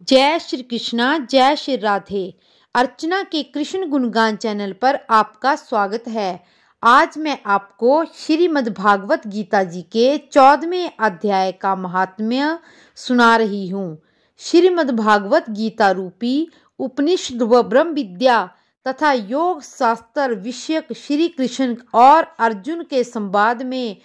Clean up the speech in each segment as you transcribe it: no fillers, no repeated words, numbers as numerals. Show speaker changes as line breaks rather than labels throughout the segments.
जय श्री कृष्णा, जय श्री राधे। अर्चना के कृष्ण गुणगान चैनल पर आपका स्वागत है। आज मैं आपको श्रीमद् भागवत गीता जी के 14वें अध्याय का महात्म्य सुना रही हूँ। श्रीमद् भागवत गीता रूपी उपनिषद व ब्रह्म विद्या तथा योग शास्त्र विषयक श्री कृष्ण और अर्जुन के संवाद में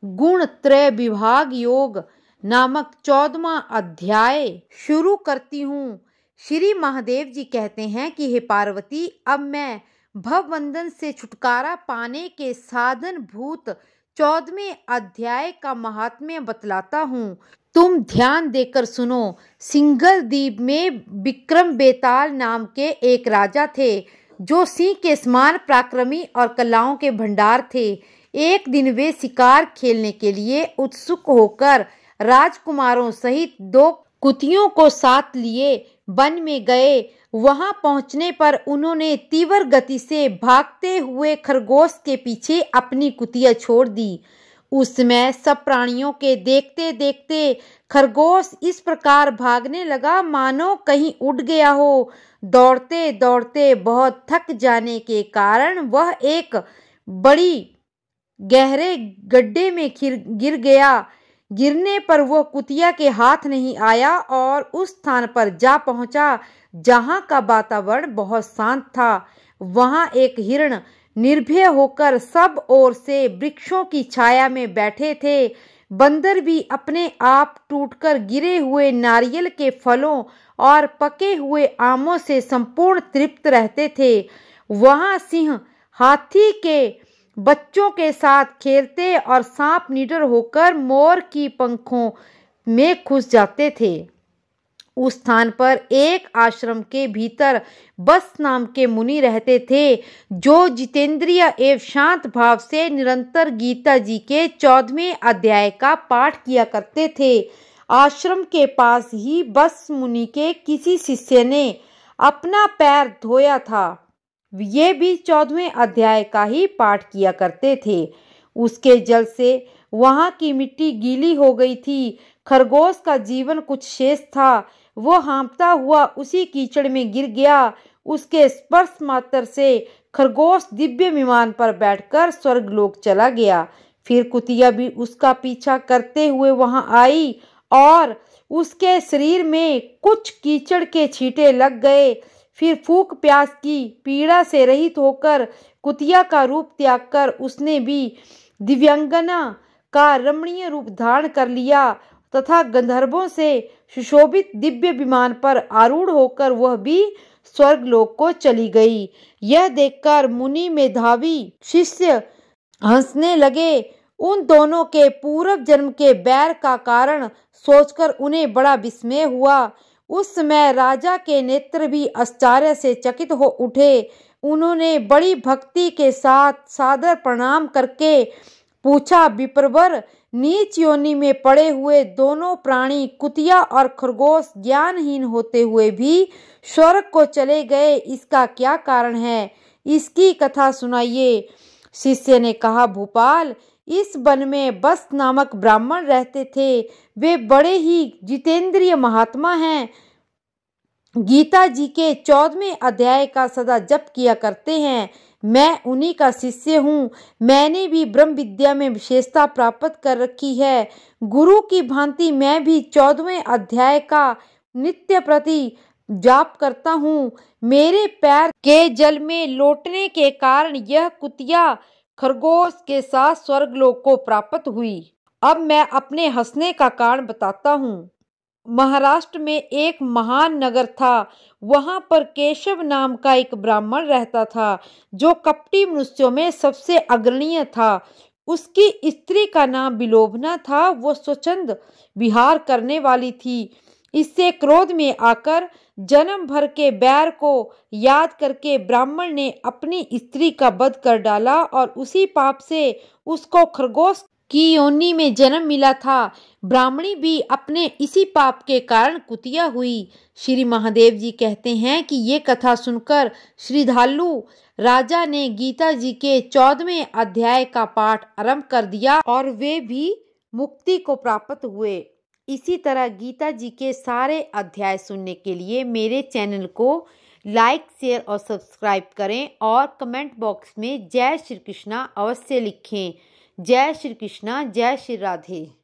गुण त्रय विभाग योग नामक 14वां अध्याय शुरू करती हूँ। श्री महादेव जी कहते हैं कि हे पार्वती, अब मैं भवबंधन से छुटकारा पाने के साधन भूत 14वें अध्याय का महात्म्य बतलाता हूँ। तुम ध्यान देकर सुनो। सिंघल द्वीप में विक्रम बेताल नाम के एक राजा थे, जो सिंह के समान पराक्रमी और कलाओं के भंडार थे। एक दिन वे शिकार खेलने के लिए उत्सुक होकर राजकुमारों सहित 2 कुतियों को साथ लिए वन में गए। वहां पहुंचने पर उन्होंने तीव्र गति से भागते हुए खरगोश के पीछे अपनी कुतिया छोड़ दी। उस समय सब प्राणियों के देखते देखते खरगोश इस प्रकार भागने लगा मानो कहीं उड़ गया हो। दौड़ते दौड़ते बहुत थक जाने के कारण वह एक बड़ी गहरे गड्ढे में गिर गया। गिरने पर वह कुतिया के हाथ नहीं आया और उस स्थान पर जा पहुंचा जहां का वातावरण बहुत शांत था। वहां एक हिरण निर्भय होकर सब ओर से वृक्षों की छाया में बैठे थे। बंदर भी अपने आप टूटकर गिरे हुए नारियल के फलों और पके हुए आमों से संपूर्ण तृप्त रहते थे। वहां सिंह हाथी के बच्चों के साथ खेलते और सांप निडर होकर मोर की पंखों में घुस जाते थे। उस स्थान पर एक आश्रम के भीतर बस नाम के मुनि रहते थे, जो जितेंद्रिय एवं शांत भाव से निरंतर गीता जी के 14वें अध्याय का पाठ किया करते थे। आश्रम के पास ही बस मुनि के किसी शिष्य ने अपना पैर धोया था। ये भी 14वें अध्याय का ही पाठ किया करते थे। उसके जल से वहां की मिट्टी गीली हो गई थी। खरगोश का जीवन कुछ शेष था। वो हाँफता हुआ उसी कीचड़ में गिर गया। उसके स्पर्श मात्र से खरगोश दिव्य विमान पर बैठकर स्वर्गलोक चला गया। फिर कुतिया भी उसका पीछा करते हुए वहां आई और उसके शरीर में कुछ कीचड़ के छींटे लग गए। फिर भूख प्यास की पीड़ा से रहित होकर कुतिया का रूप त्याग कर उसने भी दिव्यांगना का रमणीय रूप धारण कर लिया तथा गंधर्वों से सुशोभित दिव्य विमान पर आरूढ़ होकर वह भी स्वर्गलोक को चली गई। यह देखकर मुनि मेधावी शिष्य हंसने लगे। उन दोनों के पूर्व जन्म के बैर का कारण सोचकर उन्हें बड़ा विस्मय हुआ। उस समय राजा के नेत्र भी आश्चर्य से चकित हो उठे। उन्होंने बड़ी भक्ति के साथ सादर प्रणाम करके पूछा, विप्रवर, नीच योनि में पड़े हुए दोनों प्राणी कुतिया और खरगोश ज्ञानहीन होते हुए भी स्वर्ग को चले गए, इसका क्या कारण है? इसकी कथा सुनाइए। शिष्य ने कहा, भूपाल, इस वन में बस नामक ब्राह्मण रहते थे। वे बड़े ही जितेंद्रिय महात्मा हैं। गीता जी के 14वें अध्याय का सदा जप किया करते हैं। मैं उन्हीं का शिष्य हूँ। मैंने भी ब्रह्म विद्या में विशेषता प्राप्त कर रखी है। गुरु की भांति मैं भी 14वें अध्याय का नित्य प्रति जाप करता हूँ। मेरे पैर के जल में लौटने के कारण यह कुतिया खरगोश के साथ स्वर्गलोक को प्राप्त हुई। अब मैं अपने हंसने का कारण बताता हूँ। महाराष्ट्र में एक महान नगर था। वहां पर केशव नाम का एक ब्राह्मण रहता था, जो कपटी मनुष्यों में सबसे अग्रणीय था। उसकी स्त्री का नाम विलोभना था। वो स्वच्छंद विहार करने वाली थी। इससे क्रोध में आकर जन्म भर के बैर को याद करके ब्राह्मण ने अपनी स्त्री का वध कर डाला और उसी पाप से उसको खरगोश की योनि में जन्म मिला था। ब्राह्मणी भी अपने इसी पाप के कारण कुतिया हुई। श्री महादेव जी कहते हैं कि ये कथा सुनकर श्रद्धालु राजा ने गीता जी के 14वें अध्याय का पाठ आरंभ कर दिया और वे भी मुक्ति को प्राप्त हुए। इसी तरह गीता जी के सारे अध्याय सुनने के लिए मेरे चैनल को लाइक, शेयर और सब्सक्राइब करें और कमेंट बॉक्स में जय श्री कृष्णा अवश्य लिखें। जय श्री कृष्णा, जय श्री राधे।